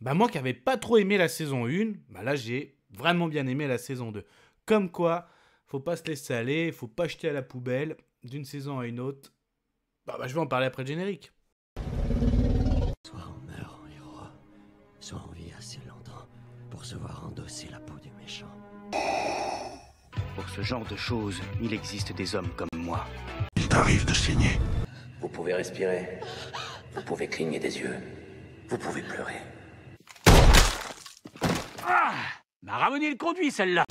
Bah moi qui n'avais pas trop aimé la saison 1, bah là j'ai vraiment bien aimé la saison 2. Comme quoi, faut pas se laisser aller, faut pas jeter à la poubelle d'une saison à une autre. Bah je vais en parler après le générique. Soit on meurt en héros, soit on vit assez longtemps pour se voir endosser la peau du méchant. Pour ce genre de choses, il existe des hommes comme moi. Il t'arrive de saigner. Vous pouvez respirer, vous pouvez cligner des yeux, vous pouvez pleurer. M'a ramené le conduit, celle-là.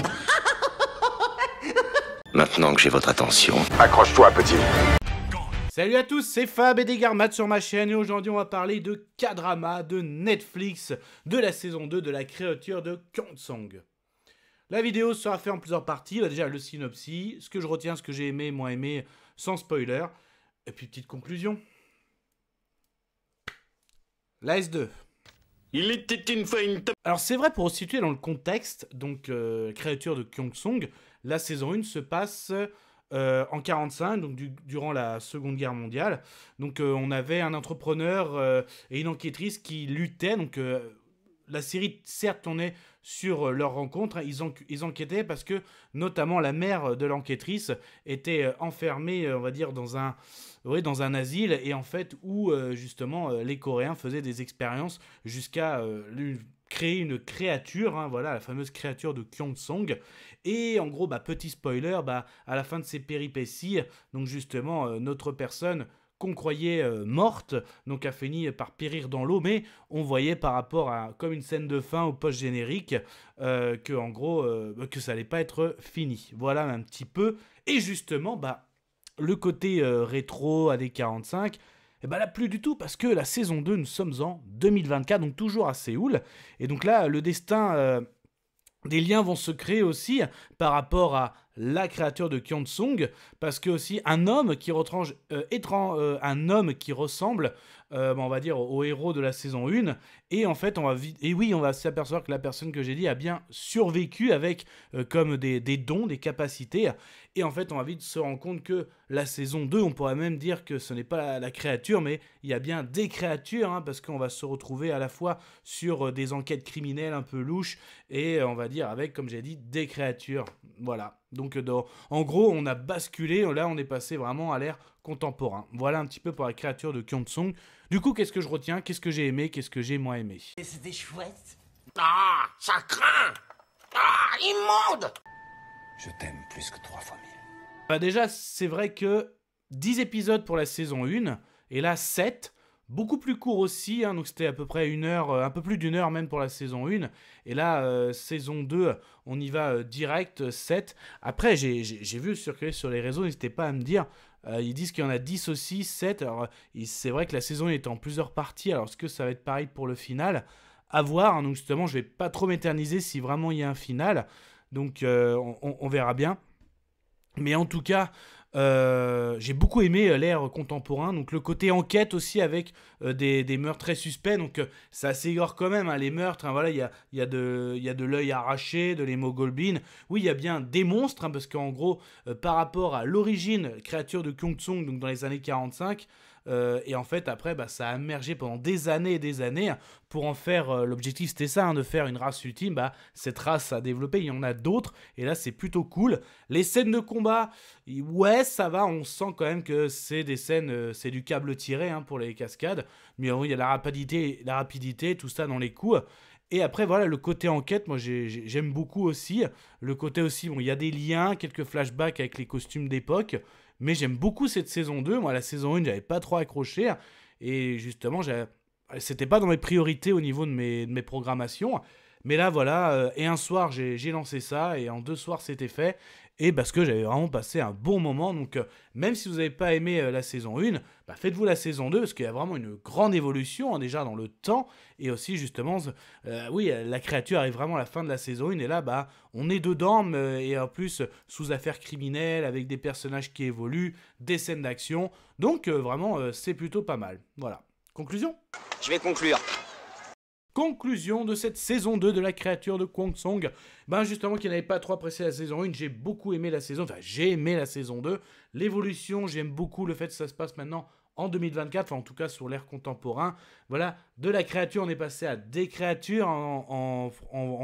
Maintenant que j'ai votre attention, Accroche-toi, petit. Salut à tous, c'est Fab et Desgarmat sur ma chaîne et aujourd'hui on va parler de K-drama de Netflix de la saison 2 de la créature de Kyungsong. La vidéo sera faite en plusieurs parties, là, déjà le synopsis, ce que je retiens, ce que j'ai aimé, moins aimé, sans spoiler, et puis petite conclusion. La S2. Il était une fois une Alors c'est vrai, pour se situer dans le contexte, donc créature de Kyungsong, la saison 1 se passe en 45, donc durant la Seconde Guerre mondiale. Donc on avait un entrepreneur et une enquêtrice qui luttaient, donc la série certes tournait sur leur rencontre, hein, ils enquêtaient parce que notamment la mère de l'enquêtrice était enfermée, on va dire, dans un asile, et en fait où justement les Coréens faisaient des expériences jusqu'à créer une créature, hein, voilà, la fameuse créature de Kyungsong. Et en gros, petit spoiler, à la fin de ces péripéties, donc justement notre personne qu'on croyait morte, donc a fini par périr dans l'eau, mais on voyait par rapport à, comme une scène de fin au post-générique, que en gros, que ça allait pas être fini. Voilà un petit peu. Et justement, le côté rétro, années 45, là plus du tout, parce que la saison 2, nous sommes en 2024, donc toujours à Séoul. Et donc là, le destin... des liens vont se créer aussi par rapport à la créature de Kyungsong, parce que aussi un homme qui ressemble, on va dire, au héros de la saison 1, et en fait on va s'apercevoir que la personne que j'ai dit a bien survécu avec comme des dons, des capacités, et en fait on va vite se rendre compte que la saison 2, on pourrait même dire que ce n'est pas la créature, mais il y a bien des créatures, hein, parce qu'on va se retrouver à la fois sur des enquêtes criminelles un peu louches, et on va dire avec, comme j'ai dit, des créatures. Voilà. Donc en gros, on a basculé, là on est passé vraiment à l'ère contemporain. Voilà un petit peu pour la créature de Kyungsong. Du coup, qu'est-ce que je retiens? Qu'est-ce que j'ai aimé? Qu'est-ce que j'ai moins aimé? C'était chouette. Ah, ça craint. Ah, immonde. Je t'aime plus que 3 fois 1000. Déjà, c'est vrai que 10 épisodes pour la saison 1, et là 7, beaucoup plus court aussi, hein, donc c'était à peu près 1 heure, un peu plus d'1 heure même pour la saison 1, et là, saison 2, on y va direct, 7. Après, j'ai vu circuler sur les réseaux, n'hésitez pas à me dire, ils disent qu'il y en a 10 aussi, 7, alors c'est vrai que la saison 1 est en plusieurs parties, alors est-ce que ça va être pareil pour le final? À voir, hein, donc justement, je vais pas trop m'éterniser si vraiment il y a un final, donc on verra bien. Mais en tout cas, j'ai beaucoup aimé l'ère contemporain, donc le côté enquête aussi avec des meurtres très suspects, donc c'est assez gore quand même, hein, les meurtres, hein, voilà, il y a de l'œil arraché, de l'hémoglobine, oui, il y a bien des monstres, hein, parce qu'en gros, par rapport à l'origine créature de Kyungsong, donc dans les années 45, et en fait après ça a émergé pendant des années et des années, hein, pour en faire, l'objectif c'était ça, hein, de faire une race ultime, cette race a développé, il y en a d'autres, et là c'est plutôt cool. Les scènes de combat, ouais ça va, on sent quand même que c'est des scènes, c'est du câble tiré, hein, pour les cascades, mais il y a la rapidité, tout ça dans les coups. Et après, voilà, le côté enquête, moi j'aime beaucoup aussi. Le côté aussi, bon, il y a des liens, quelques flashbacks avec les costumes d'époque, mais j'aime beaucoup cette saison 2. Moi, la saison 1, j'avais pas trop accroché, et justement, c'était pas dans mes priorités au niveau de mes programmations. Mais là, voilà, et un soir, j'ai lancé ça, et en 2 soirs, c'était fait. Et parce que j'avais vraiment passé un bon moment. Donc, même si vous n'avez pas aimé la saison 1, faites-vous la saison 2, parce qu'il y a vraiment une grande évolution, hein, déjà dans le temps. Et aussi, justement, oui, la créature arrive vraiment à la fin de la saison 1. Et là, on est dedans, et en plus, sous affaires criminelles, avec des personnages qui évoluent, des scènes d'action. Donc, vraiment, c'est plutôt pas mal. Voilà. Conclusion ? Je vais conclure. Conclusion de cette saison 2 de la créature de Kyungsong. Justement, qui n'avait pas trop apprécié la saison 1, j'ai beaucoup aimé la saison, j'ai aimé la saison 2. L'évolution, j'aime beaucoup le fait que ça se passe maintenant en 2024, enfin en tout cas sur l'ère contemporain. Voilà, de la créature, on est passé à des créatures. En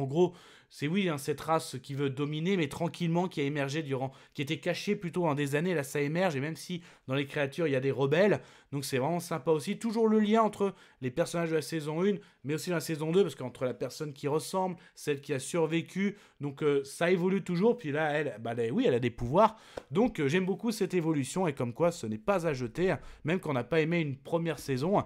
gros, c'est oui, hein, cette race qui veut dominer, mais tranquillement, qui a émergé qui était cachée plutôt dans des années, là ça émerge, et même si dans les créatures il y a des rebelles, donc c'est vraiment sympa aussi. Toujours le lien entre les personnages de la saison 1, mais aussi dans la saison 2, parce qu'entre la personne qui ressemble, celle qui a survécu, donc ça évolue toujours, puis là, elle a des pouvoirs, donc j'aime beaucoup cette évolution, et comme quoi ce n'est pas à jeter, même quand on n'a pas aimé une première saison,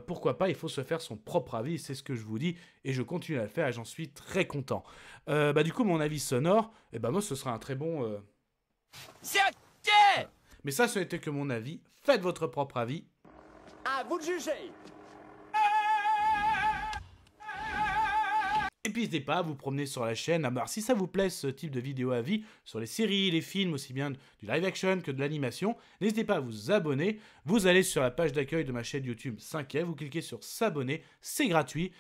pourquoi pas, il faut se faire son propre avis, c'est ce que je vous dis, et je continue à le faire, et j'en suis très content. Du coup, mon avis sonore, moi, ce sera un très bon... C'est ok. Mais ça, ce n'était que mon avis, faites votre propre avis. À vous de juger. Et puis n'hésitez pas à vous promener sur la chaîne. Alors, si ça vous plaît ce type de vidéo avis sur les séries, les films, aussi bien du live action que de l'animation, n'hésitez pas à vous abonner. Vous allez sur la page d'accueil de ma chaîne YouTube 5F, vous cliquez sur s'abonner, c'est gratuit.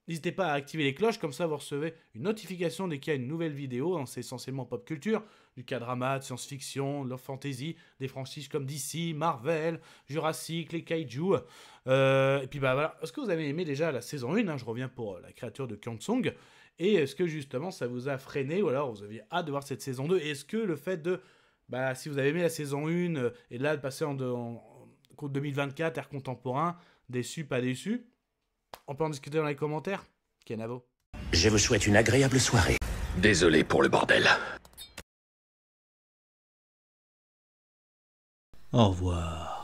N'hésitez pas à activer les cloches, comme ça vous recevez une notification dès qu'il y a une nouvelle vidéo. C'est essentiellement pop culture, du K-drama, de science-fiction, de fantasy, des franchises comme DC, Marvel, Jurassic, les Kaiju. Et puis voilà, est-ce que vous avez aimé déjà la saison 1 Je reviens pour la créature de Kyongsong. Et est-ce que justement ça vous a freiné, ou alors vous aviez hâte de voir cette saison 2 ? Et est-ce que le fait de, si vous avez aimé la saison 1, et là de passer en 2024, ère contemporain, déçu, pas déçu ? On peut en discuter dans les commentaires. Kenavo. Je vous souhaite une agréable soirée. Désolé pour le bordel. Au revoir.